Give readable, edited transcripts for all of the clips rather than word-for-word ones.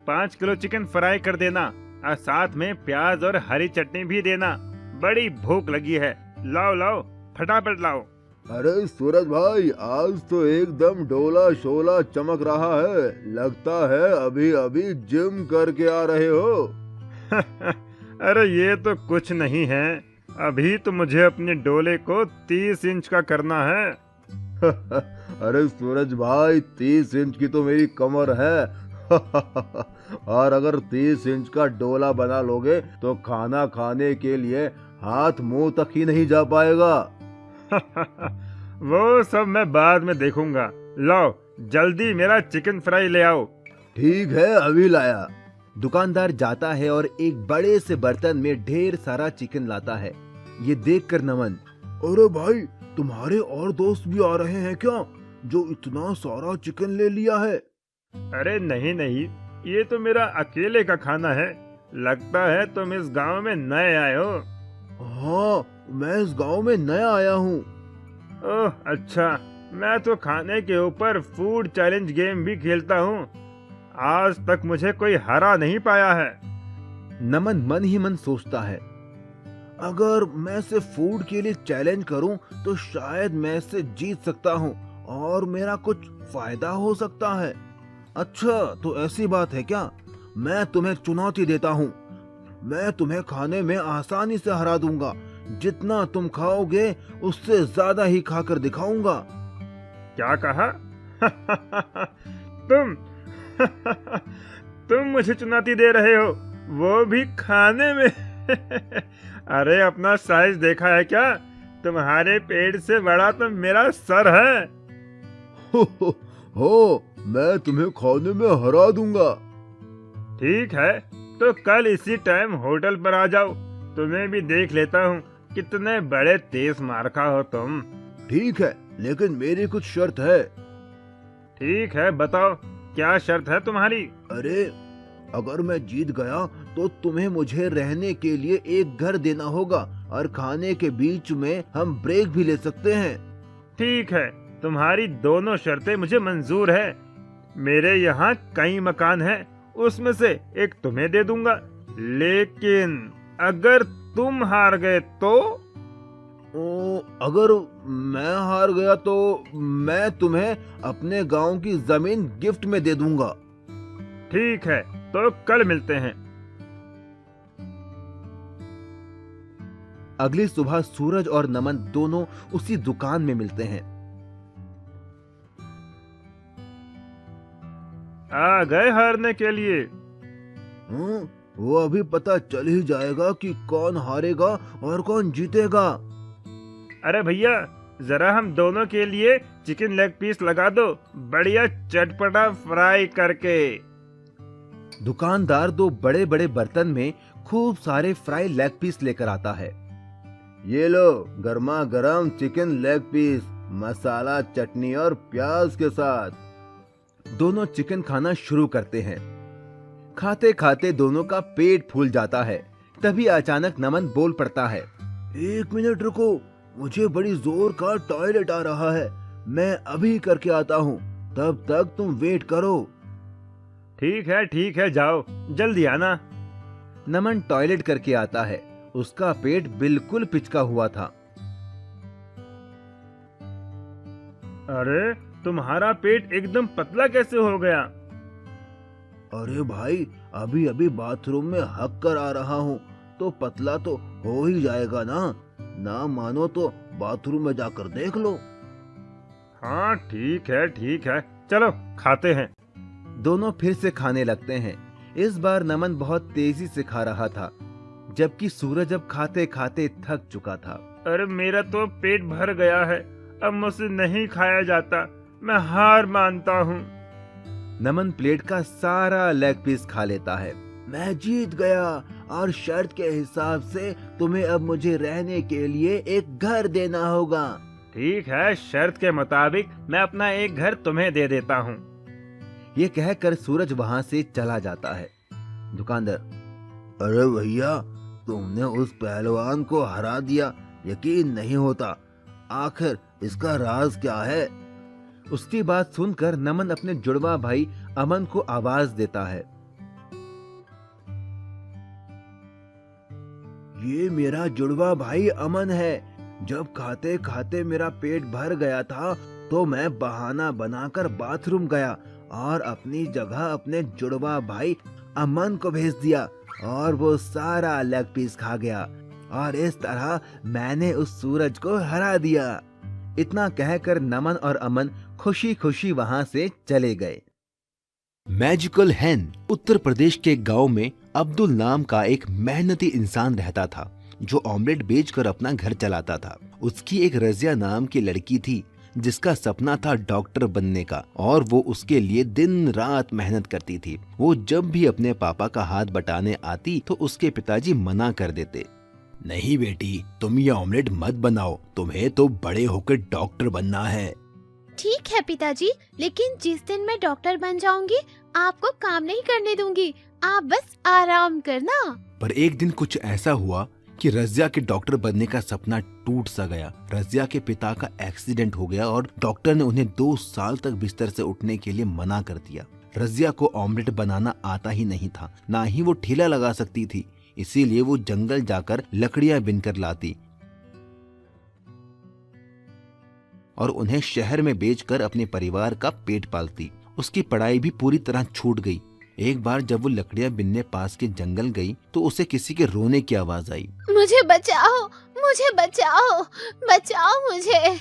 5 kilo chicken fry कर देना और साथ में प्याज और हरी चटनी भी देना। बड़ी भूख लगी है। लाओ लाओ, फटाफट लाओ। अरे सूरज भाई, आज तो एकदम डोला शोला चमक रहा है। लगता है अभी अभी जिम करके आ रहे हो। अरे ये तो कुछ नहीं है, अभी तो मुझे अपने डोले को 30 इंच का करना है। अरे सूरज भाई, 30 इंच की तो मेरी कमर है। और अगर 30 इंच का डोला बना लोगे तो खाना खाने के लिए हाथ मुंह तक ही नहीं जा पाएगा। वो सब मैं बाद में देखूंगा। लाओ जल्दी मेरा चिकन फ्राई ले आओ। ठीक है, अभी लाया। दुकानदार जाता है और एक बड़े से बर्तन में ढेर सारा चिकन लाता है। ये देखकर नमन, अरे भाई, तुम्हारे और दोस्त भी आ रहे हैं क्या, जो इतना सारा चिकन ले लिया है? अरे नहीं नहीं, ये तो मेरा अकेले का खाना है। लगता है तुम इस गांव में नए आए हो। हाँ, मैं इस गांव में नया आया हूँ। ओह अच्छा, मैं तो खाने के ऊपर फूड चैलेंज गेम भी खेलता हूँ। आज तक मुझे कोई हरा नहीं पाया है। नमन मन ही मन सोचता है, अगर मैं इसे फूड के लिए चैलेंज करूं तो शायद मैं इसे जीत सकता हूं और मेरा कुछ फायदा हो सकता है। अच्छा, तो ऐसी बात है क्या? मैं तुम्हें चुनौती देता हूं। मैं तुम्हें खाने में आसानी से हरा दूंगा। जितना तुम खाओगे उससे ज्यादा ही खाकर दिखाऊंगा। क्या कहा? तुम तुम मुझे चुनौती दे रहे हो, वो भी खाने में? अरे अपना साइज देखा है क्या? तुम्हारे पेट से बड़ा तो मेरा सर है। हो, मैं तुम्हें खाने में हरा दूंगा। ठीक है, तो कल इसी टाइम होटल पर आ जाओ। तुम्हें भी देख लेता हूँ कितने बड़े तेज मारखा हो तुम। ठीक है, लेकिन मेरी कुछ शर्त है। ठीक है, बताओ क्या शर्त है तुम्हारी? अरे, अगर मैं जीत गया तो तुम्हें मुझे रहने के लिए एक घर देना होगा और खाने के बीच में हम ब्रेक भी ले सकते हैं। ठीक है, तुम्हारी दोनों शर्तें मुझे मंजूर है। मेरे यहाँ कई मकान हैं, उसमें से एक तुम्हें दे दूंगा। लेकिन अगर तुम हार गए तो? अगर मैं हार गया तो मैं तुम्हें अपने गांव की जमीन गिफ्ट में दे दूंगा। ठीक है, तो कल मिलते हैं। अगली सुबह सूरज और नमन दोनों उसी दुकान में मिलते हैं। आ गए हारने के लिए? वो अभी पता चल ही जाएगा कि कौन हारेगा और कौन जीतेगा। अरे भैया, जरा हम दोनों के लिए चिकन लेग पीस लगा दो, बढ़िया चटपटा फ्राई करके। दुकानदार दो बड़े बड़े बर्तन में खूब सारे फ्राई लेग पीस लेकर आता है। ये लो, गर्मा गर्म चिकन लेग पीस, मसाला, चटनी और प्याज के साथ। दोनों चिकन खाना शुरू करते हैं। खाते खाते दोनों का पेट फूल जाता है। तभी अचानक नमन बोल पड़ता है, 1 मिनट रुको, मुझे बड़ी जोर का टॉयलेट आ रहा है। मैं अभी करके आता हूँ, तब तक तुम वेट करो। ठीक है, जाओ, जल्दी आना। नमन टॉयलेट करके आता है। उसका पेट बिल्कुल पिचका हुआ था। अरे तुम्हारा पेट एकदम पतला कैसे हो गया? अरे भाई, अभी अभी बाथरूम में हक कर आ रहा हूँ, तो पतला तो हो ही जाएगा ना। ना मानो तो बाथरूम में जाकर देख लो। हाँ ठीक है, चलो खाते हैं। दोनों फिर से खाने लगते हैं। इस बार नमन बहुत तेजी से खा रहा था, जबकि सूरज अब खाते खाते थक चुका था। अरे मेरा तो पेट भर गया है, अब मुझसे नहीं खाया जाता, मैं हार मानता हूँ। नमन प्लेट का सारा लेग पीस खा लेता है। मैं जीत गया और शर्त के हिसाब से तुम्हें अब मुझे रहने के लिए एक घर देना होगा। ठीक है, शर्त के मुताबिक मैं अपना एक घर तुम्हें दे देता हूँ। ये कहकर सूरज वहाँ से चला जाता है। दुकानदार, अरे भैया, तुमने उस पहलवान को हरा दिया, यकीन नहीं होता। आखिर इसका राज क्या है? उसकी बात सुनकर नमन अपने जुड़वा भाई अमन को आवाज देता है। ये मेरा जुड़वा भाई अमन है। जब खाते खाते मेरा पेट भर गया था तो मैं बहाना बनाकर बाथरूम गया और अपनी जगह अपने जुड़वा भाई अमन को भेज दिया और वो सारा लेग पीस खा गया और इस तरह मैंने उस सूरज को हरा दिया। इतना कहकर नमन और अमन खुशी खुशी वहां से चले गए। मैजिकल हैन। उत्तर प्रदेश के गांव में अब्दुल नाम का एक मेहनती इंसान रहता था जो ऑमलेट बेचकर अपना घर चलाता था। उसकी एक रजिया नाम की लड़की थी जिसका सपना था डॉक्टर बनने का और वो उसके लिए दिन रात मेहनत करती थी। वो जब भी अपने पापा का हाथ बटाने आती तो उसके पिताजी मना कर देते। नहीं बेटी, तुम ये ऑमलेट मत बनाओ, तुम्हें तो बड़े होकर डॉक्टर बनना है। ठीक है पिताजी, लेकिन जिस दिन मैं डॉक्टर बन जाऊंगी आपको काम नहीं करने दूंगी, आप बस आराम करना। पर एक दिन कुछ ऐसा हुआ कि रजिया के डॉक्टर बनने का सपना टूट सा गया। रजिया के पिता का एक्सीडेंट हो गया और डॉक्टर ने उन्हें 2 साल तक बिस्तर से उठने के लिए मना कर दिया। रजिया को ऑमलेट बनाना आता ही नहीं था, ना ही वो ठेला लगा सकती थी, इसीलिए वो जंगल जाकर लकड़ियां बिनकर लाती और उन्हें शहर में बेचकर अपने परिवार का पेट पालती। उसकी पढ़ाई भी पूरी तरह छूट गई। एक बार जब वो लकड़ियां बिनने पास के जंगल गई तो उसे किसी के रोने की आवाज आई। मुझे बचाओ, मुझे बचाओ, बचाओ मुझे।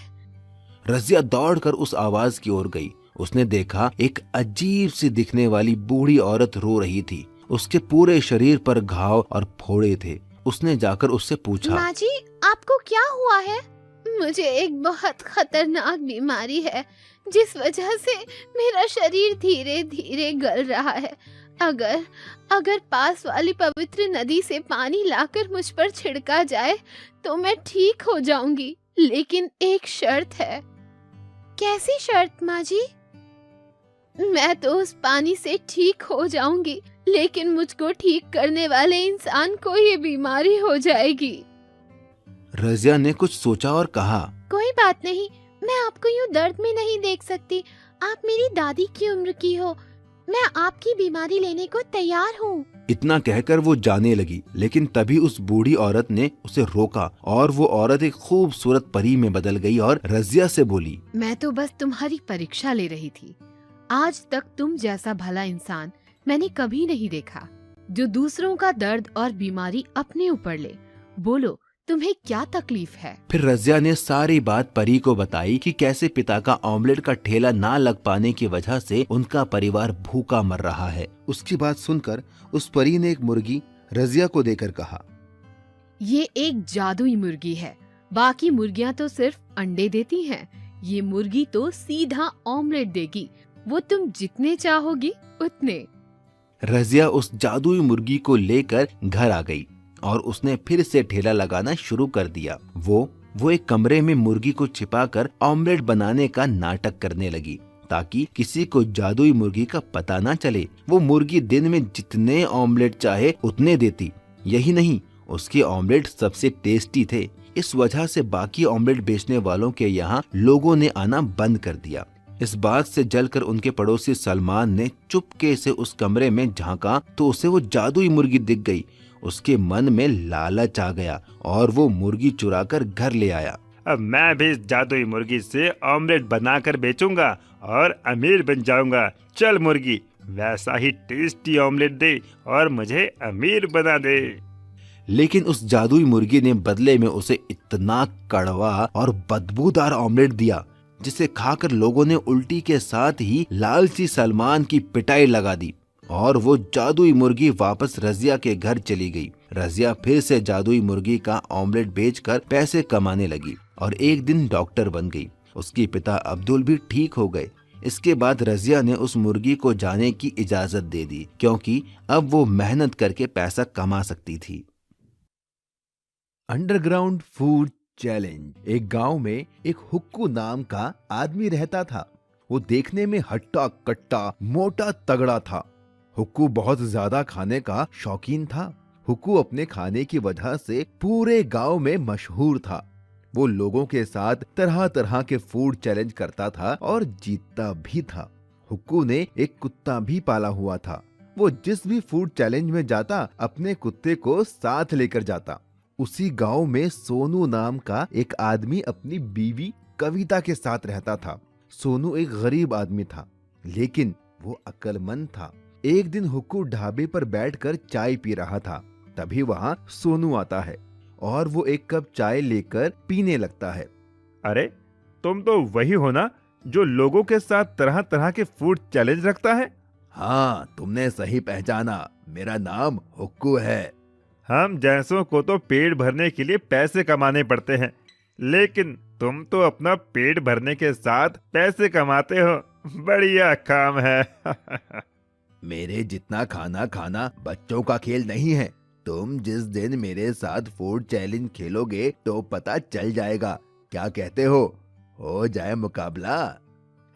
रजिया दौड़कर उस आवाज की ओर गई। उसने देखा एक अजीब सी दिखने वाली बूढ़ी औरत रो रही थी। उसके पूरे शरीर पर घाव और फोड़े थे। उसने जाकर उससे पूछा, माँ जी, आपको क्या हुआ है? मुझे एक बहुत खतरनाक बीमारी है जिस वजह से मेरा शरीर धीरे धीरे गल रहा है। अगर पास वाली पवित्र नदी से पानी लाकर मुझ पर छिड़का जाए तो मैं ठीक हो जाऊंगी, लेकिन एक शर्त है। कैसी शर्त माँ जी? मैं तो उस पानी से ठीक हो जाऊंगी, लेकिन मुझको ठीक करने वाले इंसान को ये बीमारी हो जाएगी। रजिया ने कुछ सोचा और कहा, कोई बात नहीं, मैं आपको यूँ दर्द में नहीं देख सकती। आप मेरी दादी की उम्र की हो, मैं आपकी बीमारी लेने को तैयार हूँ। इतना कहकर वो जाने लगी, लेकिन तभी उस बूढ़ी औरत ने उसे रोका और वो औरत एक खूबसूरत परी में बदल गई और रजिया से बोली, मैं तो बस तुम्हारी परीक्षा ले रही थी। आज तक तुम जैसा भला इंसान मैंने कभी नहीं देखा जो दूसरों का दर्द और बीमारी अपने ऊपर ले। बोलो, तुम्हें क्या तकलीफ है? फिर रजिया ने सारी बात परी को बताई कि कैसे पिता का ऑमलेट का ठेला ना लग पाने की वजह से उनका परिवार भूखा मर रहा है। उसकी बात सुनकर उस परी ने एक मुर्गी रजिया को देकर कहा, ये एक जादुई मुर्गी है, बाकी मुर्गियाँ तो सिर्फ अंडे देती हैं, ये मुर्गी तो सीधा ऑमलेट देगी, वो तुम जितने चाहोगी उतने। रजिया उस जादुई मुर्गी को लेकर घर आ गई और उसने फिर से ठेला लगाना शुरू कर दिया। वो एक कमरे में मुर्गी को छिपाकर ऑमलेट बनाने का नाटक करने लगी ताकि किसी को जादुई मुर्गी का पता ना चले। वो मुर्गी दिन में जितने ऑमलेट चाहे उतने देती। यही नहीं, उसके ऑमलेट सबसे टेस्टी थे। इस वजह से बाकी ऑमलेट बेचने वालों के यहाँ लोगों ने आना बंद कर दिया। इस बात से जलकर उनके पड़ोसी सलमान ने चुपके से उस कमरे में झांका तो उसे वो जादुई मुर्गी दिख गई। उसके मन में लालच आ गया और वो मुर्गी चुराकर घर ले आया। अब मैं भी इस जादुई मुर्गी से ऑमलेट बनाकर बेचूंगा और अमीर बन जाऊंगा। चल मुर्गी, वैसा ही टेस्टी ऑमलेट दे और मुझे अमीर बना दे। लेकिन उस जादुई मुर्गी ने बदले में उसे इतना कड़वा और बदबूदार ऑमलेट दिया जिसे खाकर लोगों ने उल्टी के साथ ही लालची सलमान की पिटाई लगा दी और वो जादुई मुर्गी वापस रजिया के घर चली गई। रजिया फिर से जादुई मुर्गी का ऑमलेट बेचकर पैसे कमाने लगी और एक दिन डॉक्टर बन गई। उसके पिता अब्दुल भी ठीक हो गए। इसके बाद रजिया ने उस मुर्गी को जाने की इजाजत दे दी क्योंकि अब वो मेहनत करके पैसा कमा सकती थी। Underground food challenge. एक गांव में एक हुक्कू नाम का आदमी रहता था। वो देखने में हट्टा कट्टा मोटा तगड़ा था। हुक्कू बहुत ज्यादा खाने का शौकीन था। हुक्कू अपने खाने की वजह से पूरे गांव में मशहूर था। वो लोगों के साथ तरह तरह के फूड चैलेंज करता था और जीतता भी था। हुक्कू ने एक कुत्ता भी पाला हुआ था। वो जिस भी फूड चैलेंज में जाता अपने कुत्ते को साथ लेकर जाता। उसी गांव में सोनू नाम का एक आदमी अपनी बीवी कविता के साथ रहता था। सोनू एक गरीब आदमी था, लेकिन वो अक्लमंद था। एक दिन हुक्कू ढाबे पर बैठकर चाय पी रहा था। तभी वहाँ सोनू आता है और वो एक कप चाय लेकर पीने लगता है। अरे, तुम तो वही हो ना जो लोगों के साथ तरह तरह के फूड चैलेंज रखता है? हाँ, तुमने सही पहचाना, मेरा नाम हुक्कू है। हम जैसों को तो पेट भरने के लिए पैसे कमाने पड़ते हैं, लेकिन तुम तो अपना पेट भरने के साथ पैसे कमाते हो। बढ़िया काम है। मेरे जितना खाना खाना बच्चों का खेल नहीं है। तुम जिस दिन मेरे साथ फूड चैलेंज खेलोगे तो पता चल जाएगा। क्या कहते हो जाए मुकाबला?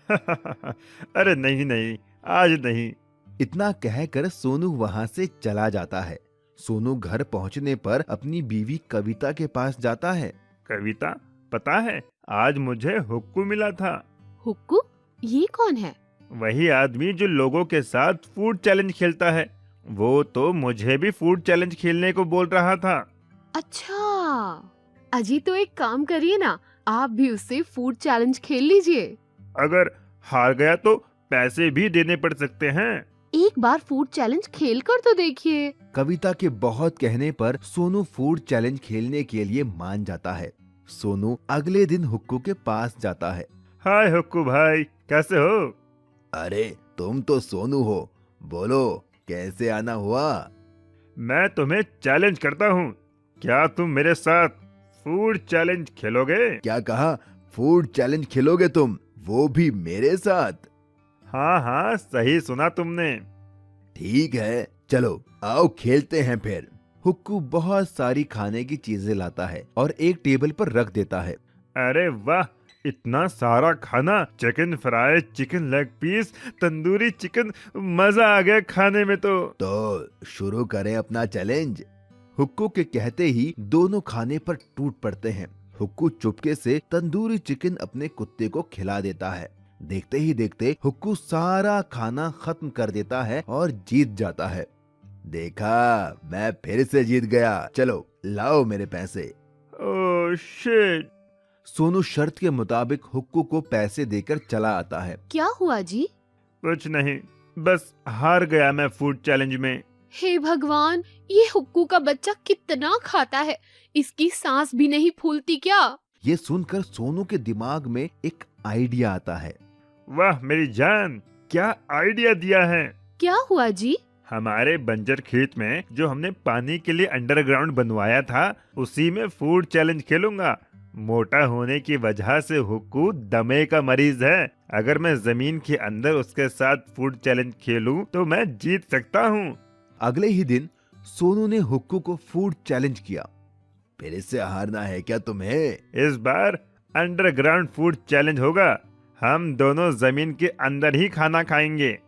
अरे नहीं नहीं, आज नहीं। इतना कहकर सोनू वहाँ से चला जाता है। सोनू घर पहुँचने पर अपनी बीवी कविता के पास जाता है। कविता, पता है आज मुझे हुक्कू मिला था। हुक्कू? ये कौन है? वही आदमी जो लोगों के साथ फूड चैलेंज खेलता है। वो तो मुझे भी फूड चैलेंज खेलने को बोल रहा था। अच्छा, अजी तो एक काम करिए ना, आप भी उससे फूड चैलेंज खेल लीजिए। अगर हार गया तो पैसे भी देने पड़ सकते हैं। एक बार फूड चैलेंज खेल कर तो देखिए। कविता के बहुत कहने पर सोनू फूड चैलेंज खेलने के लिए मान जाता है। सोनू अगले दिन हुक्कू के पास जाता है। हाय हुक्कू भाई, कैसे हो? अरे, तुम तो सोनू हो, बोलो कैसे आना हुआ? मैं तुम्हें चैलेंज करता हूँ, क्या तुम मेरे साथ फूड चैलेंज खेलोगे? क्या कहा? फूड चैलेंज खेलोगे तुम, वो भी मेरे साथ? हाँ हाँ, सही सुना तुमने। ठीक है, चलो आओ खेलते हैं फिर। हुक्कू बहुत सारी खाने की चीजें लाता है और एक टेबल पर रख देता है। अरे वाह, इतना सारा खाना! Chicken fry, chicken leg piece, tandoori chicken, मजा आ गया खाने में। तो शुरू करें अपना चैलेंज। हुक्कू के कहते ही दोनों खाने पर टूट पड़ते हैं। हुक्कू चुपके से तंदूरी चिकन अपने कुत्ते को खिला देता है। देखते ही देखते हुक्कू सारा खाना खत्म कर देता है और जीत जाता है। देखा, मैं फिर से जीत गया। चलो लाओ मेरे पैसे। Oh shit! सोनू शर्त के मुताबिक हुक्कू को पैसे देकर चला आता है। क्या हुआ जी? कुछ नहीं, बस हार गया मैं फूड चैलेंज में। हे भगवान, ये हुक्कू का बच्चा कितना खाता है, इसकी सांस भी नहीं फूलती क्या? ये सुनकर सोनू के दिमाग में एक आइडिया आता है। वाह मेरी जान, क्या आइडिया दिया है! क्या हुआ जी? हमारे बंजर खेत में जो हमने पानी के लिए अंडरग्राउंड बनवाया था, उसी में फूड चैलेंज खेलूंगा। मोटा होने की वजह से हुक्कू दमे का मरीज है। अगर मैं जमीन के अंदर उसके साथ फूड चैलेंज खेलूं तो मैं जीत सकता हूं। अगले ही दिन सोनू ने हुक्कू को फूड चैलेंज किया। फिर इससे हारना है क्या तुम्हें? इस बार अंडरग्राउंड फूड चैलेंज होगा। हम दोनों जमीन के अंदर ही खाना खाएंगे।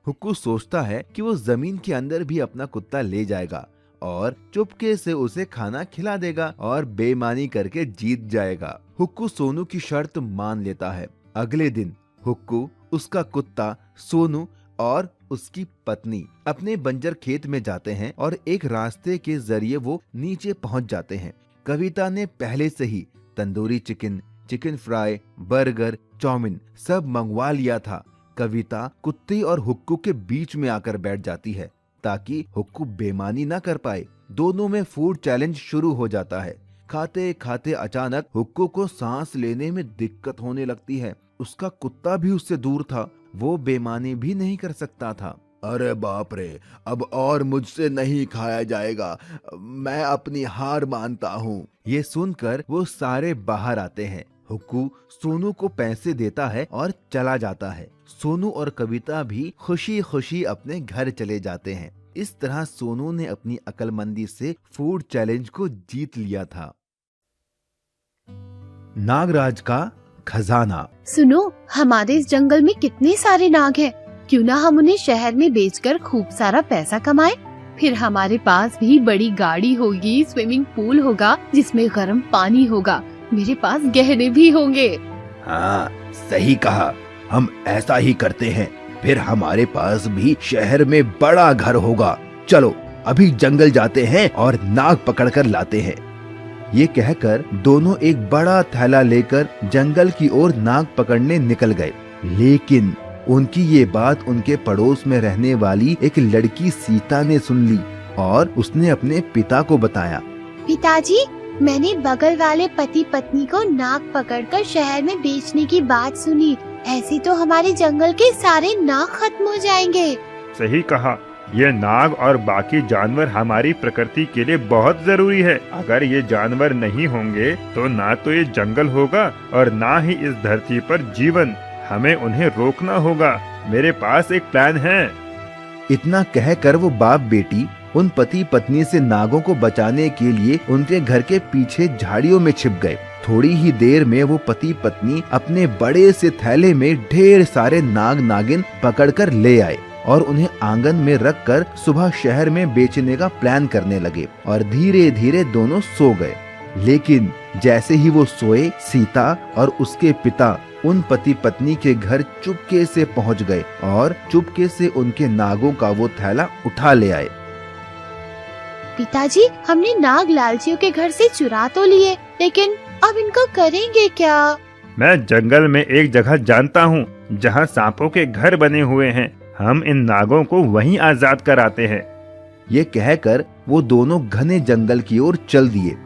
हुक्कू सोचता है कि वो जमीन के अंदर भी अपना कुत्ता ले जाएगा और चुपके से उसे खाना खिला देगा और बेईमानी करके जीत जाएगा। हुक्कू सोनू की शर्त मान लेता है। अगले दिन हुक्कू, उसका कुत्ता, सोनू और उसकी पत्नी अपने बंजर खेत में जाते हैं और एक रास्ते के जरिए वो नीचे पहुंच जाते हैं। कविता ने पहले से ही tandoori chicken, chicken fry, burger, chow mein सब मंगवा लिया था। कविता कुत्ते और हुक्कू के बीच में आकर बैठ जाती है ताकि हुक्कू बेईमानी ना कर पाए। दोनों में फूड चैलेंज शुरू हो जाता है। खाते खाते अचानक हुक्कू को सांस लेने में दिक्कत होने लगती है। उसका कुत्ता भी उससे दूर था, वो बेईमानी भी नहीं कर सकता था। अरे बाप रे, अब और मुझसे नहीं खाया जाएगा, मैं अपनी हार मानता हूँ। ये सुनकर वो सारे बाहर आते हैं। हुक्कू सोनू को पैसे देता है और चला जाता है। सोनू और कविता भी खुशी खुशी अपने घर चले जाते हैं। इस तरह सोनू ने अपनी अक्लमंदी से फूड चैलेंज को जीत लिया था। नागराज का खजाना। सुनो, हमारे इस जंगल में कितने सारे नाग हैं। क्यों ना हम उन्हें शहर में बेचकर खूब सारा पैसा कमाएं। फिर हमारे पास भी बड़ी गाड़ी होगी, स्विमिंग पूल होगा जिसमें गर्म पानी होगा, मेरे पास गहने भी होंगे। हाँ, सही कहा, हम ऐसा ही करते हैं। फिर हमारे पास भी शहर में बड़ा घर होगा। चलो अभी जंगल जाते हैं और नाग पकड़ कर लाते हैं। ये कहकर दोनों एक बड़ा थैला लेकर जंगल की ओर नाग पकड़ने निकल गए। लेकिन उनकी ये बात उनके पड़ोस में रहने वाली एक लड़की सीता ने सुन ली और उसने अपने पिता को बताया। पिताजी, मैंने बगल वाले पति पत्नी को नाग पकड़कर शहर में बेचने की बात सुनी। ऐसे तो हमारे जंगल के सारे नाग खत्म हो जाएंगे। सही कहा, ये नाग और बाकी जानवर हमारी प्रकृति के लिए बहुत जरूरी है। अगर ये जानवर नहीं होंगे तो ना तो ये जंगल होगा और ना ही इस धरती पर जीवन। हमें उन्हें रोकना होगा। मेरे पास एक प्लान है। इतना कहकर वो बाप बेटी उन पति पत्नी से नागों को बचाने के लिए उनके घर के पीछे झाड़ियों में छिप गए। थोड़ी ही देर में वो पति पत्नी अपने बड़े से थैले में ढेर सारे नाग नागिन पकड़कर ले आए और उन्हें आंगन में रखकर सुबह शहर में बेचने का प्लान करने लगे और धीरे धीरे दोनों सो गए। लेकिन जैसे ही वो सोए, सीता और उसके पिता उन पति पत्नी के घर चुपके से पहुंच गए और चुपके से उनके नागों का वो थैला उठा ले आए। पिताजी, हमने नाग लालचियों के घर से चुरा तो लिए, लेकिन अब इनको करेंगे क्या? मैं जंगल में एक जगह जानता हूँ जहाँ सांपों के घर बने हुए हैं। हम इन नागों को वहीं आजाद कराते हैं। ये कहकर वो दोनों घने जंगल की ओर चल दिए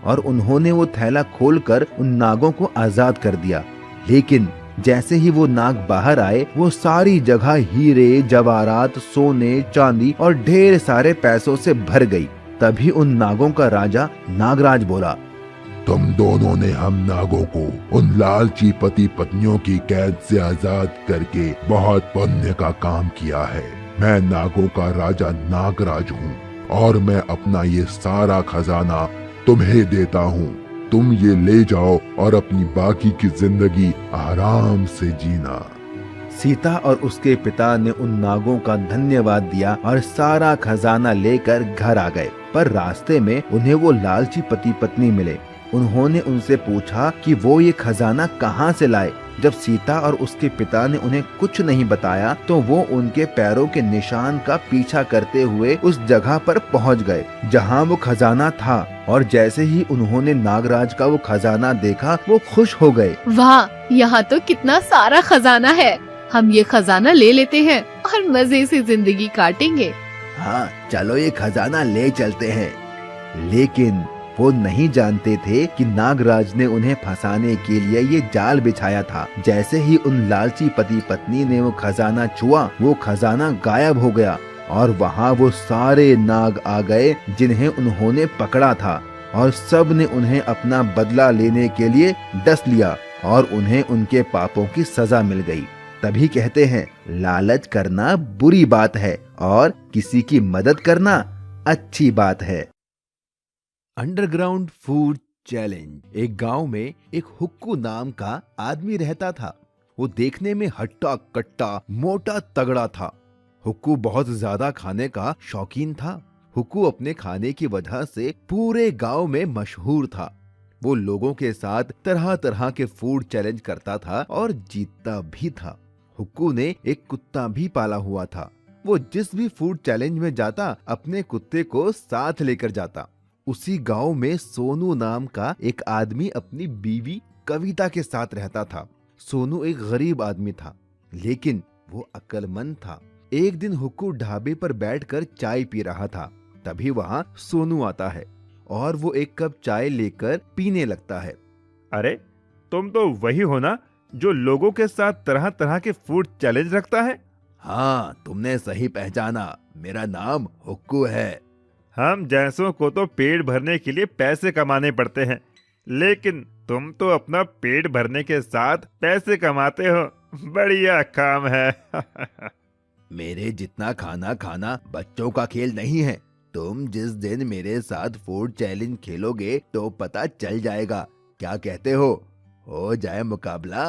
और उन्होंने वो थैला खोलकर उन नागों को आजाद कर दिया। लेकिन जैसे ही वो नाग बाहर आए, वो सारी जगह हीरे जवाहरात, सोने, चांदी और ढेर सारे पैसों से भर गई। तभी उन नागों का राजा नागराज बोला, तुम दोनों ने हम नागों को उन लालची पति पत्नियों की कैद से आजाद करके बहुत पुण्य का काम किया है। मैं नागों का राजा नागराज हूँ और मैं अपना ये सारा खजाना तुम्हें देता हूँ। तुम ये ले जाओ और अपनी बाकी की जिंदगी आराम से जीना। सीता और उसके पिता ने उन नागों का धन्यवाद दिया और सारा खजाना लेकर घर आ गए। पर रास्ते में उन्हें वो लालची पति पत्नी मिले। उन्होंने उनसे पूछा कि वो ये खजाना कहाँ से लाए। जब सीता और उसके पिता ने उन्हें कुछ नहीं बताया तो वो उनके पैरों के निशान का पीछा करते हुए उस जगह पर पहुँच गए जहाँ वो खजाना था। और जैसे ही उन्होंने नागराज का वो खजाना देखा, वो खुश हो गए। वाह, यहाँ तो कितना सारा खजाना है। हम ये खजाना ले लेते हैं और मजे से जिंदगी काटेंगे। हाँ, चलो ये खजाना ले चलते हैं। लेकिन वो नहीं जानते थे कि नागराज ने उन्हें फंसाने के लिए ये जाल बिछाया था। जैसे ही उन लालची पति पत्नी ने वो खजाना छुआ, वो खजाना गायब हो गया और वहाँ वो सारे नाग आ गए जिन्हें उन्होंने पकड़ा था और सब ने उन्हें अपना बदला लेने के लिए डस लिया और उन्हें उनके पापों की सजा मिल गई। तभी कहते हैं, लालच करना बुरी बात है और किसी की मदद करना अच्छी बात है। Underground food challenge. एक गांव में एक हुक्कू नाम का आदमी रहता था। वो देखने में हट्टा कट्टा मोटा तगड़ा था। हुक्कू बहुत ज्यादा खाने का शौकीन था। हुक्कू अपने खाने की वजह से पूरे गांव में मशहूर था। वो लोगों के साथ तरह तरह के फूड चैलेंज करता था और जीतता भी था। हुक्कू ने एक कुत्ता भी पाला हुआ था। वो जिस भी फूड चैलेंज में जाता, अपने कुत्ते को साथ लेकर जाता। उसी गांव में सोनू नाम का एक आदमी अपनी बीवी कविता के साथ रहता था। सोनू एक गरीब आदमी था, लेकिन वो अक्लमंद था। एक दिन हुक्कू ढाबे पर बैठकर चाय पी रहा था। तभी वहाँ सोनू आता है और वो एक कप चाय लेकर पीने लगता है। अरे, तुम तो वही हो ना जो लोगों के साथ तरह तरह के फूड चैलेंज रखता है? हाँ, तुमने सही पहचाना। मेरा नाम हुक्कू है। हम जैसों को तो पेट भरने के लिए पैसे कमाने पड़ते हैं, लेकिन तुम तो अपना पेट भरने के साथ पैसे कमाते हो। बढ़िया काम है। मेरे जितना खाना खाना बच्चों का खेल नहीं है। तुम जिस दिन मेरे साथ फूड चैलेंज खेलोगे तो पता चल जाएगा। क्या कहते हो जाए मुकाबला?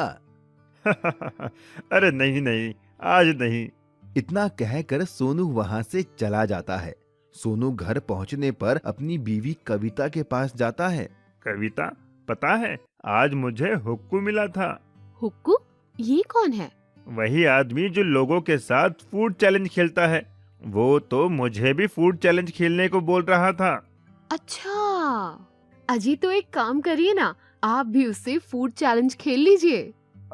अरे नहीं नहीं, आज नहीं। इतना कहकर सोनू वहाँ से चला जाता है। सोनू घर पहुँचने पर अपनी बीवी कविता के पास जाता है। कविता, पता है आज मुझे हुक्कू मिला था। हुक्कू? ये कौन है? वही आदमी जो लोगों के साथ फूड चैलेंज खेलता है। वो तो मुझे भी फूड चैलेंज खेलने को बोल रहा था। अच्छा। अजी तो एक काम करिए ना, आप भी उससे फूड चैलेंज खेल लीजिए।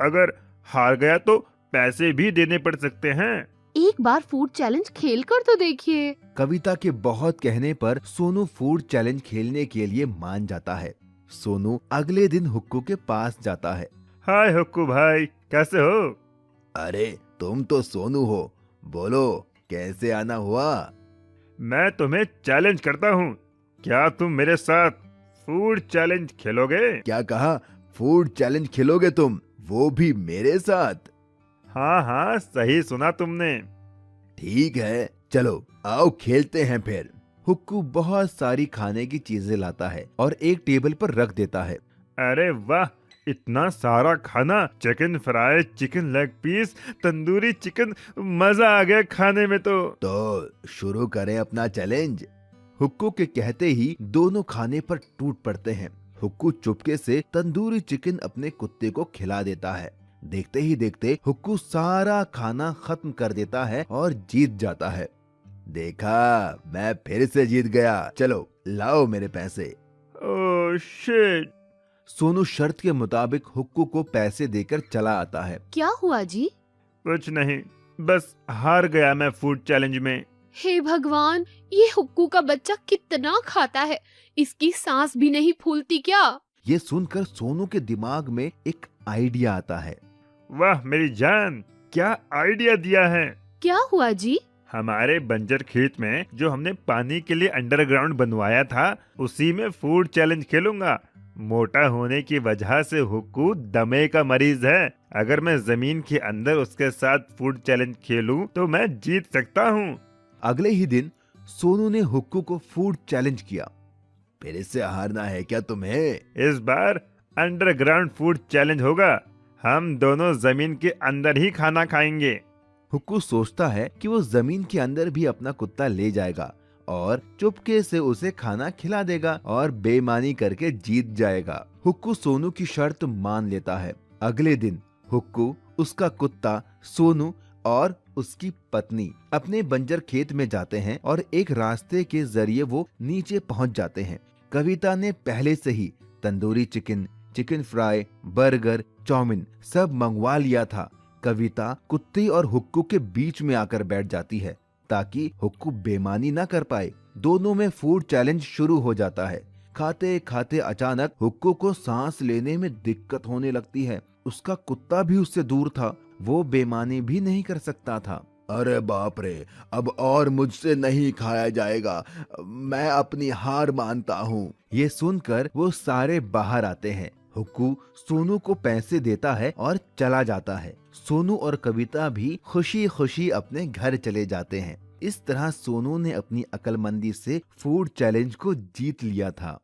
अगर हार गया तो पैसे भी देने पड़ सकते हैं। एक बार फूड चैलेंज खेल कर तो देखिए। कविता के बहुत कहने पर सोनू फूड चैलेंज खेलने के लिए मान जाता है। सोनू अगले दिन हुक्कू के पास जाता है। हाय हुक्कू भाई, कैसे हो? अरे तुम तो सोनू हो, बोलो कैसे आना हुआ? मैं तुम्हें चैलेंज करता हूँ, क्या तुम मेरे साथ फूड चैलेंज खेलोगे? क्या कहा? फूड चैलेंज खेलोगे तुम, वो भी मेरे साथ? हाँ हाँ, सही सुना तुमने। ठीक है, चलो आओ खेलते हैं फिर। हुक्कू बहुत सारी खाने की चीजें लाता है और एक टेबल पर रख देता है। अरे वाह, इतना सारा खाना, chicken fry, chicken leg piece, tandoori chicken, मजा आ गया खाने में तो शुरू करें अपना चैलेंज। हुक्कू के कहते ही दोनों खाने पर टूट पड़ते हैं। हुक्कू चुपके से तंदूरी चिकन अपने कुत्ते को खिला देता है। देखते ही देखते हुक्कू सारा खाना खत्म कर देता है और जीत जाता है। देखा, मैं फिर से जीत गया, चलो लाओ मेरे पैसे। Oh shit. सोनू शर्त के मुताबिक हुक्कू को पैसे देकर चला आता है। क्या हुआ जी? कुछ नहीं, बस हार गया मैं फूड चैलेंज में। हे भगवान, ये हुक्कू का बच्चा कितना खाता है, इसकी सांस भी नहीं फूलती क्या? ये सुनकर सोनू के दिमाग में एक आइडिया आता है। वाह मेरी जान, क्या आइडिया दिया है। क्या हुआ जी? हमारे बंजर खेत में जो हमने पानी के लिए अंडरग्राउंड बनवाया था, उसी में फूड चैलेंज खेलूंगा। मोटा होने की वजह से हुक्कू दमे का मरीज है। अगर मैं जमीन के अंदर उसके साथ फूड चैलेंज खेलूं तो मैं जीत सकता हूं। अगले ही दिन सोनू ने हुक्कू को फूड चैलेंज किया। फिर इससे हारना है क्या तुम्हें? इस बार अंडरग्राउंड फूड चैलेंज होगा। हम दोनों जमीन के अंदर ही खाना खाएंगे। हुक्कू सोचता है कि वो जमीन के अंदर भी अपना कुत्ता ले जाएगा और चुपके से उसे खाना खिला देगा और बेईमानी करके जीत जाएगा। हुक्कू सोनू की शर्त मान लेता है। अगले दिन हुक्कू, उसका कुत्ता, सोनू और उसकी पत्नी अपने बंजर खेत में जाते हैं और एक रास्ते के जरिए वो नीचे पहुंच जाते हैं। कविता ने पहले से ही tandoori chicken, chicken fry, burger, chow mein सब मंगवा लिया था। कविता कुत्ते और हुक्कू के बीच में आकर बैठ जाती है ताकि हुक्कू बेईमानी ना कर पाए। दोनों में फूड चैलेंज शुरू हो जाता है। खाते खाते अचानक हुक्कू को सांस लेने में दिक्कत होने लगती है। उसका कुत्ता भी उससे दूर था, वो बेईमानी भी नहीं कर सकता था। अरे बाप रे, अब और मुझसे नहीं खाया जाएगा, मैं अपनी हार मानता हूँ। ये सुनकर वो सारे बाहर आते हैं। हुक्कू सोनू को पैसे देता है और चला जाता है। सोनू और कविता भी खुशी खुशी अपने घर चले जाते हैं। इस तरह सोनू ने अपनी अक्लमंदी से फूड चैलेंज को जीत लिया था।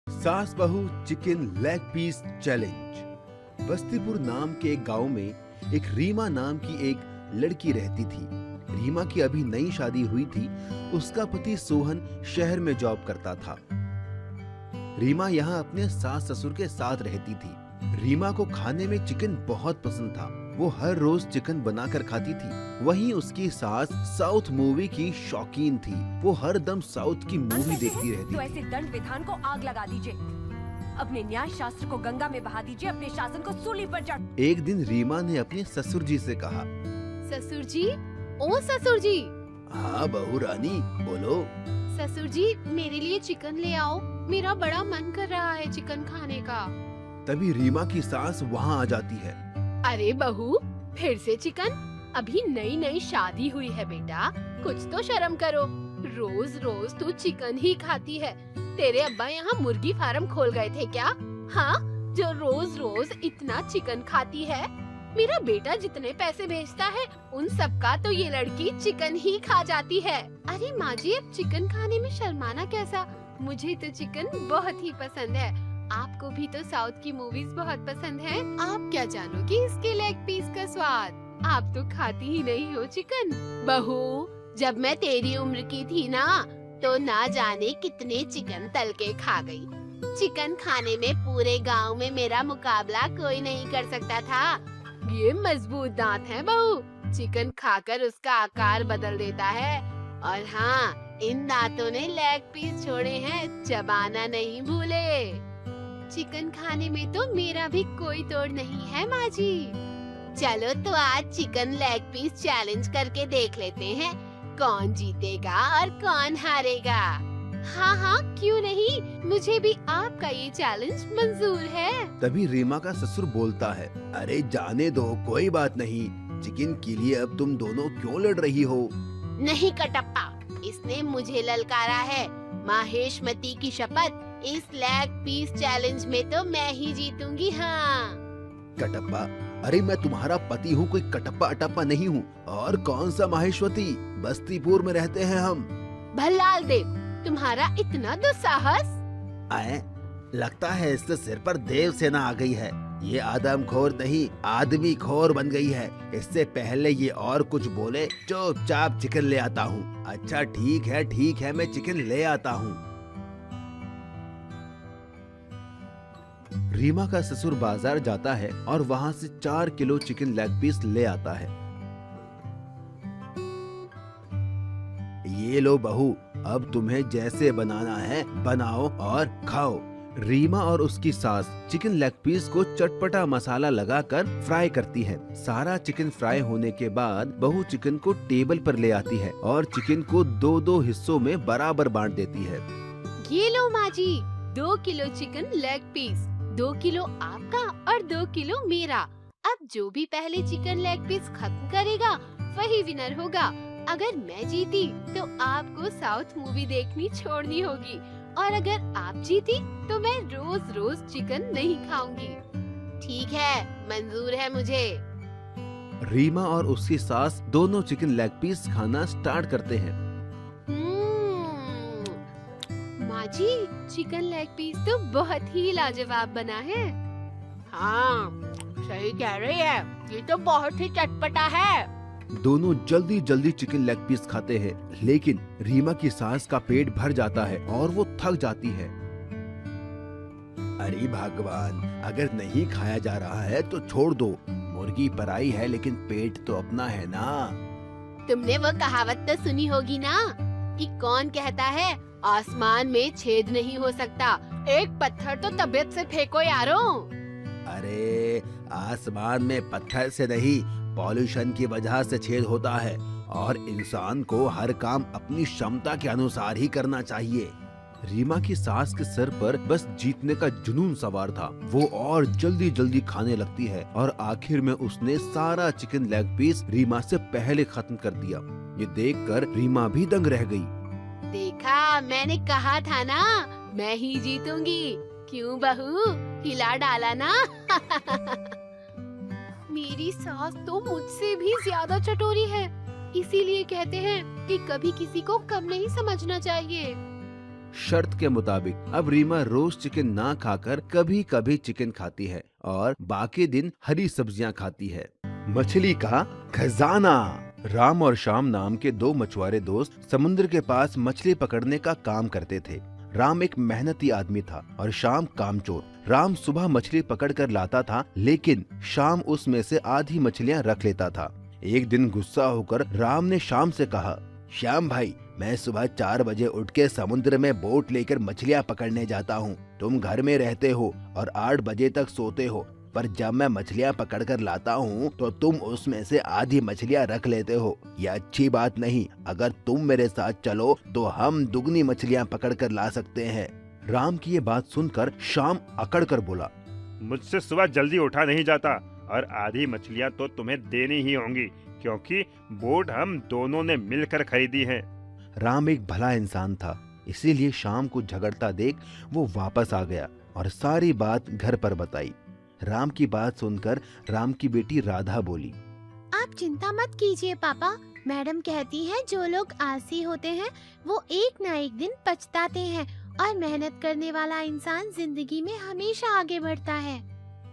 सास बहू chicken leg piece challenge. Bastipur नाम के एक गांव में एक रीमा नाम की एक लड़की रहती थी। रीमा की अभी नई शादी हुई थी। उसका पति सोहन शहर में जॉब करता था। रीमा यहाँ अपने सास ससुर के साथ रहती थी। रीमा को खाने में चिकन बहुत पसंद था। वो हर रोज चिकन बनाकर खाती थी। वहीं उसकी सास साउथ मूवी की शौकीन थी। वो हर दम साउथ की मूवी देखती रहती तो थी। ऐसे दंड विधान को आग लगा दीजिए, अपने न्याय शास्त्र को गंगा में बहा दीजिए, अपने शासन को सूली पर चढ़। एक दिन रीमा ने अपने ससुर जी से कहा, ससुर जी, ओ ससुर जी। हाँ बहू रानी, बोलो। ससुर जी, मेरे लिए चिकन ले आओ, मेरा बड़ा मन कर रहा है चिकन खाने का। तभी रीमा की सास वहाँ आ जाती है। अरे बहू, फिर से चिकन? अभी नई नई शादी हुई है बेटा, कुछ तो शर्म करो। रोज रोज तू चिकन ही खाती है। तेरे अब्बा यहाँ मुर्गी फार्म खोल गए थे क्या? हाँ, जो रोज रोज इतना चिकन खाती है। मेरा बेटा जितने पैसे भेजता है उन सब का तो ये लड़की चिकन ही खा जाती है। अरे माँ जी, अब चिकन खाने में शर्माना कैसा? मुझे तो चिकन बहुत ही पसंद है। आपको भी तो साउथ की मूवीज बहुत पसंद है। आप क्या जानोगी इसके लेग पीस का स्वाद? आप तो खाती ही नहीं हो चिकन। बहू, जब मैं तेरी उम्र की थी ना, तो ना जाने कितने चिकन तल के खा गई। चिकन खाने में पूरे गांव में मेरा मुकाबला कोई नहीं कर सकता था। ये मजबूत दांत है बहू, चिकन खाकर उसका आकार बदल देता है। और हाँ, इन दांतों ने लेग पीस छोड़े हैं, चबाना नहीं भूले। चिकन खाने में तो मेरा भी कोई तोड़ नहीं है माँ जी। चलो तो आज चिकन लेग पीस चैलेंज करके देख लेते हैं, कौन जीतेगा और कौन हारेगा। हाँ हाँ क्यों नहीं, मुझे भी आपका ये चैलेंज मंजूर है। तभी रीमा का ससुर बोलता है, अरे जाने दो, कोई बात नहीं। चिकन के लिए अब तुम दोनों क्यों लड़ रही हो? नहीं कटप्पा, इसने मुझे ललकारा है। माहेशमती की शपथ, इस लेग पीस चैलेंज में तो मैं ही जीतूंगी। हाँ कटप्पा, अरे मैं तुम्हारा पति हूँ, कोई कटप्पा अटप्पा नहीं हूँ। और कौन सा माहेश्वती, बस्तीपुर में रहते हैं हम। भल्लाल देव, तुम्हारा इतना दुस्साहस। आए, लगता है इससे सिर पर देव सेना आ गई है। ये आदमखोर नहीं, आदमी खोर बन गई है। इससे पहले ये और कुछ बोले, चुपचाप चिकन ले आता हूँ। अच्छा ठीक है, मैं चिकन ले आता हूँ। रीमा का ससुर बाजार जाता है और वहाँ से 4 किलो चिकन लेग पीस ले आता है। ये लो बहू, अब तुम्हें जैसे बनाना है बनाओ और खाओ। रीमा और उसकी सास चिकन लेग पीस को चटपटा मसाला लगाकर फ्राई करती है। सारा चिकन फ्राई होने के बाद बहू चिकन को टेबल पर ले आती है और चिकन को 2-2 हिस्सों में बराबर बांट देती है। ये लो माँ जी, 2 kilo chicken leg piece, 2 kilo आपका और 2 किलो मेरा। अब जो भी पहले चिकन लेग पीस खत्म करेगा वही विनर होगा। अगर मैं जीती तो आपको साउथ मूवी देखनी छोड़नी होगी, और अगर आप जीती तो मैं रोज रोज चिकन नहीं खाऊंगी। ठीक है, मंजूर है मुझे। रीमा और उसकी सास दोनों चिकन लेग पीस खाना स्टार्ट करते हैं। माँ जी, चिकन लेग पीस तो बहुत ही लाजवाब बना है। हाँ, सही कह रही है, ये तो बहुत ही चटपटा है। दोनों जल्दी जल्दी चिकन लेग पीस खाते हैं, लेकिन रीमा की सास का पेट भर जाता है और वो थक जाती है। अरे भगवान, अगर नहीं खाया जा रहा है तो छोड़ दो। मुर्गी पराई है लेकिन पेट तो अपना है ना। तुमने वो कहावत तो सुनी होगी ना कि कौन कहता है आसमान में छेद नहीं हो सकता, एक पत्थर तो तबीयत से फेंको यारों। अरे आसमान में पत्थर से नहीं, पॉल्यूशन की वजह से छेद होता है, और इंसान को हर काम अपनी क्षमता के अनुसार ही करना चाहिए। रीमा की सास के सर पर बस जीतने का जुनून सवार था। वो और जल्दी जल्दी खाने लगती है और आखिर में उसने सारा चिकन लेग पीस रीमा से पहले खत्म कर दिया। ये देखकर रीमा भी दंग रह गई। देखा, मैंने कहा था ना, मैं ही जीतूंगी। क्यों बहू, हिला डाला ना। मेरी सास तो मुझसे भी ज्यादा चटोरी है, इसीलिए कहते हैं कि कभी किसी को कम नहीं समझना चाहिए। शर्त के मुताबिक अब रीमा रोज चिकन ना खाकर कभी कभी चिकन खाती है और बाकी दिन हरी सब्जियां खाती है। मछली का खजाना। राम और श्याम नाम के 2 मछुआरे दोस्त समुद्र के पास मछली पकड़ने का काम करते थे। राम एक मेहनती आदमी था और श्याम कामचोर। राम सुबह मछली पकड़ कर लाता था, लेकिन श्याम उसमें से आधी मछलियां रख लेता था। एक दिन गुस्सा होकर राम ने श्याम से कहा, श्याम भाई, मैं सुबह 4 बजे उठ के समुद्र में बोट लेकर मछलियां पकड़ने जाता हूँ। तुम घर में रहते हो और 8 बजे तक सोते हो, पर जब मैं मछलियां पकड़ कर लाता हूँ तो तुम उसमें से आधी मछलियां रख लेते हो। यह अच्छी बात नहीं। अगर तुम मेरे साथ चलो तो हम दुगनी मछलियां पकड़ कर ला सकते हैं। राम की ये बात सुनकर श्याम अकड़ कर बोला, मुझसे सुबह जल्दी उठा नहीं जाता और आधी मछलियां तो तुम्हें देनी ही होंगी, क्योंकि बोट हम दोनों ने मिलकर खरीदी है। राम एक भला इंसान था, इसीलिए श्याम को झगड़ता देख वो वापस आ गया और सारी बात घर पर बताई। राम की बात सुनकर राम की बेटी राधा बोली, आप चिंता मत कीजिए पापा, मैडम कहती है जो लोग आलसी होते हैं वो एक ना एक दिन पछताते हैं, और मेहनत करने वाला इंसान जिंदगी में हमेशा आगे बढ़ता है।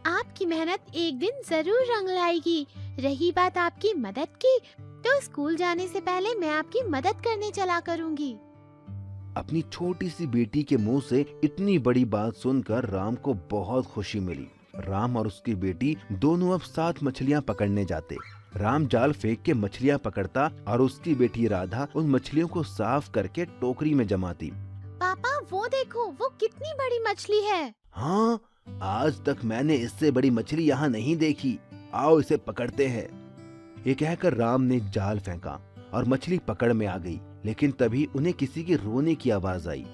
आपकी मेहनत एक दिन जरूर रंग लाएगी। रही बात आपकी मदद की, तो स्कूल जाने से पहले मैं आपकी मदद करने चला करूँगी। अपनी छोटी सी बेटी के मुंह से इतनी बड़ी बात सुनकर राम को बहुत खुशी मिली। राम और उसकी बेटी दोनों अब 7 मछलियां पकड़ने जाते। राम जाल फेंक के मछलियाँ पकड़ता और उसकी बेटी राधा उन मछलियों को साफ करके टोकरी में जमाती। पापा वो देखो, वो कितनी बड़ी मछली है। हाँ, आज तक मैंने इससे बड़ी मछली यहाँ नहीं देखी। आओ इसे पकड़ते हैं। ये कहकर राम ने जाल फेंका और मछली पकड़ में आ गई। लेकिन तभी उन्हें किसी के रोने की आवाज आई।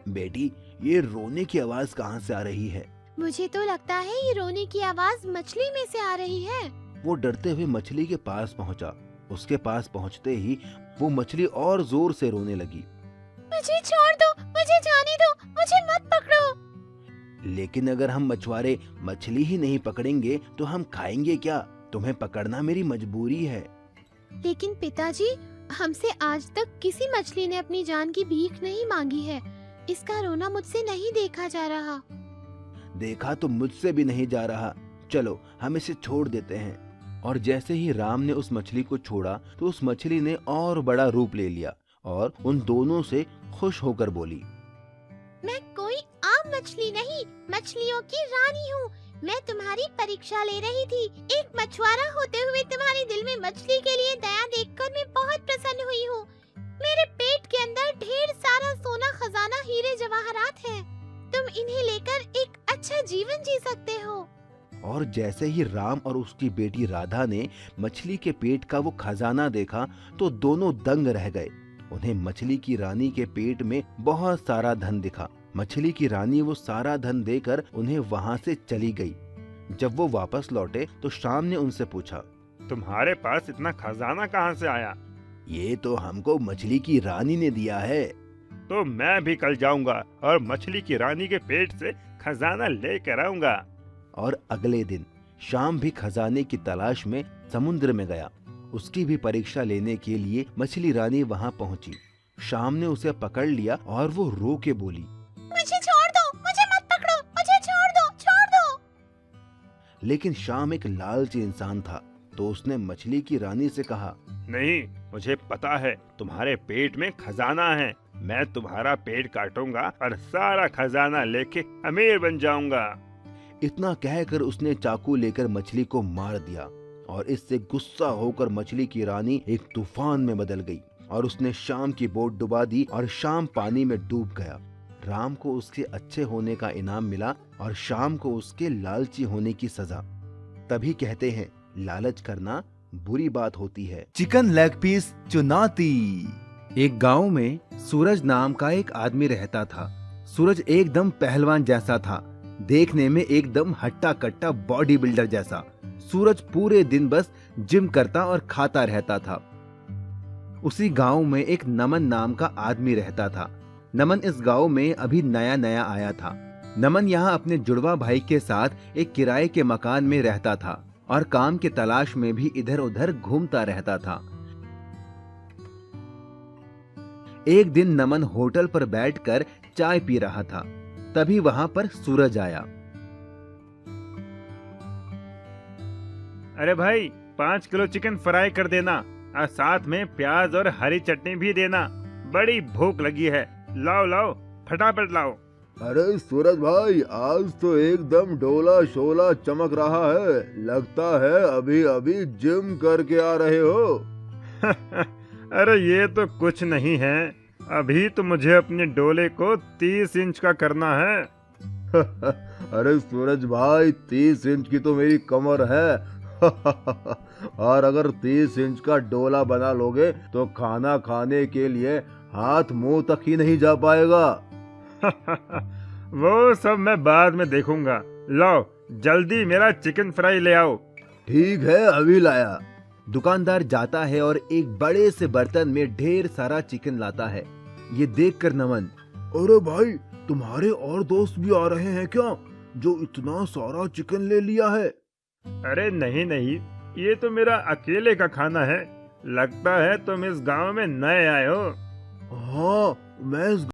बेटी, ये रोने की आवाज कहाँ से आ रही है? मुझे तो लगता है ये रोने की आवाज मछली में से आ रही है। वो डरते हुए मछली के पास पहुंचा। उसके पास पहुंचते ही वो मछली और जोर से रोने लगी। मुझे छोड़ दो, मुझे जाने दो, मुझे मत पकड़ो। लेकिन अगर हम मछुआरे मछली ही नहीं पकड़ेंगे तो हम खाएंगे क्या? तुम्हें पकड़ना मेरी मजबूरी है। लेकिन पिताजी, हमसे आज तक किसी मछली ने अपनी जान की भीख नहीं मांगी है। इसका रोना मुझसे नहीं देखा जा रहा। देखा तो मुझसे भी नहीं जा रहा। चलो हम इसे छोड़ देते हैं। और जैसे ही राम ने उस मछली को छोड़ा तो उस मछली ने और बड़ा रूप ले लिया और उन दोनों से खुश होकर बोली, मैं कोई आम मछली नहीं, मछलियों की रानी हूँ। मैं तुम्हारी परीक्षा ले रही थी। एक मछुआरा होते हुए तुम्हारे दिल में मछली के लिए दया देखकर मैं बहुत प्रसन्न हुई हूँ। मेरे पेट के अंदर ढेर सारा सोना, खजाना, हीरे जवाहरात है। तुम इन्हें लेकर एक अच्छा जीवन जी सकते हो। और जैसे ही राम और उसकी बेटी राधा ने मछली के पेट का वो खजाना देखा तो दोनों दंग रह गए। उन्हें मछली की रानी के पेट में बहुत सारा धन दिखा। मछली की रानी वो सारा धन देकर उन्हें वहाँ से चली गई। जब वो वापस लौटे तो शाम ने उनसे पूछा, तुम्हारे पास इतना खजाना कहाँ से आया? ये तो हमको मछली की रानी ने दिया है। तो मैं भी कल जाऊंगा और मछली की रानी के पेट से खजाना लेकर आऊंगा। और अगले दिन शाम भी खजाने की तलाश में समुद्र में गया। उसकी भी परीक्षा लेने के लिए मछली रानी वहाँ पहुँची। शाम ने उसे पकड़ लिया और वो रो के बोली, मुझे छोड़ दो, मुझे मत पकड़ो, मुझे छोड़ दो, छोड़ दो। लेकिन शाम एक लालची इंसान था तो उसने मछली की रानी से कहा, नहीं, मुझे पता है तुम्हारे पेट में खजाना है। मैं तुम्हारा पेट काटूंगा और सारा खजाना लेके अमीर बन जाऊंगा। इतना कहकर उसने चाकू लेकर मछली को मार दिया। और इससे गुस्सा होकर मछली की रानी एक तूफान में बदल गई और उसने शाम की बोट डुबा दी और शाम पानी में डूब गया। राम को उसके अच्छे होने का इनाम मिला और शाम को उसके लालची होने की सजा। तभी कहते हैं, लालच करना बुरी बात होती है। चिकन लेग पीस चुनौती। एक गांव में सूरज नाम का एक आदमी रहता था। सूरज एकदम पहलवान जैसा था, देखने में एकदम हट्टा कट्टा बॉडी बिल्डर जैसा। सूरज पूरे दिन बस जिम करता और खाता रहता था। उसी गांव में एक नमन नाम का आदमी रहता था। नमन इस गांव में अभी नया नया आया था। नमन यहाँ अपने जुड़वा भाई के साथ एक किराए के मकान में रहता था और काम की तलाश में भी इधर उधर घूमता रहता था। एक दिन नमन होटल पर बैठकर चाय पी रहा था। तभी वहां पर सूरज आया। अरे भाई, 5 किलो चिकन फ्राई कर देना और साथ में प्याज और हरी चटनी भी देना। बड़ी भूख लगी है। लाओ लाओ, फटाफट लाओ। अरे सूरज भाई, आज तो एकदम डोला शोला चमक रहा है। लगता है अभी अभी जिम करके आ रहे हो। अरे ये तो कुछ नहीं है। अभी तो मुझे अपने डोले को 30 इंच का करना है। अरे सूरज भाई, 30 इंच की तो मेरी कमर है। और अगर 30 इंच का डोला बना लोगे तो खाना खाने के लिए हाथ मुंह तक ही नहीं जा पाएगा। वो सब मैं बाद में देखूंगा। लाओ जल्दी मेरा चिकन फ्राई ले आओ। ठीक है, अभी लाया। दुकानदार जाता है और एक बड़े से बर्तन में ढेर सारा चिकन लाता है। ये देखकर नमन, अरे भाई, तुम्हारे और दोस्त भी आ रहे हैं क्या, जो इतना सारा चिकन ले लिया है? अरे नहीं नहीं, ये तो मेरा अकेले का खाना है। लगता है तुम इस गांव में नए आए हो। हाँ, मैं इस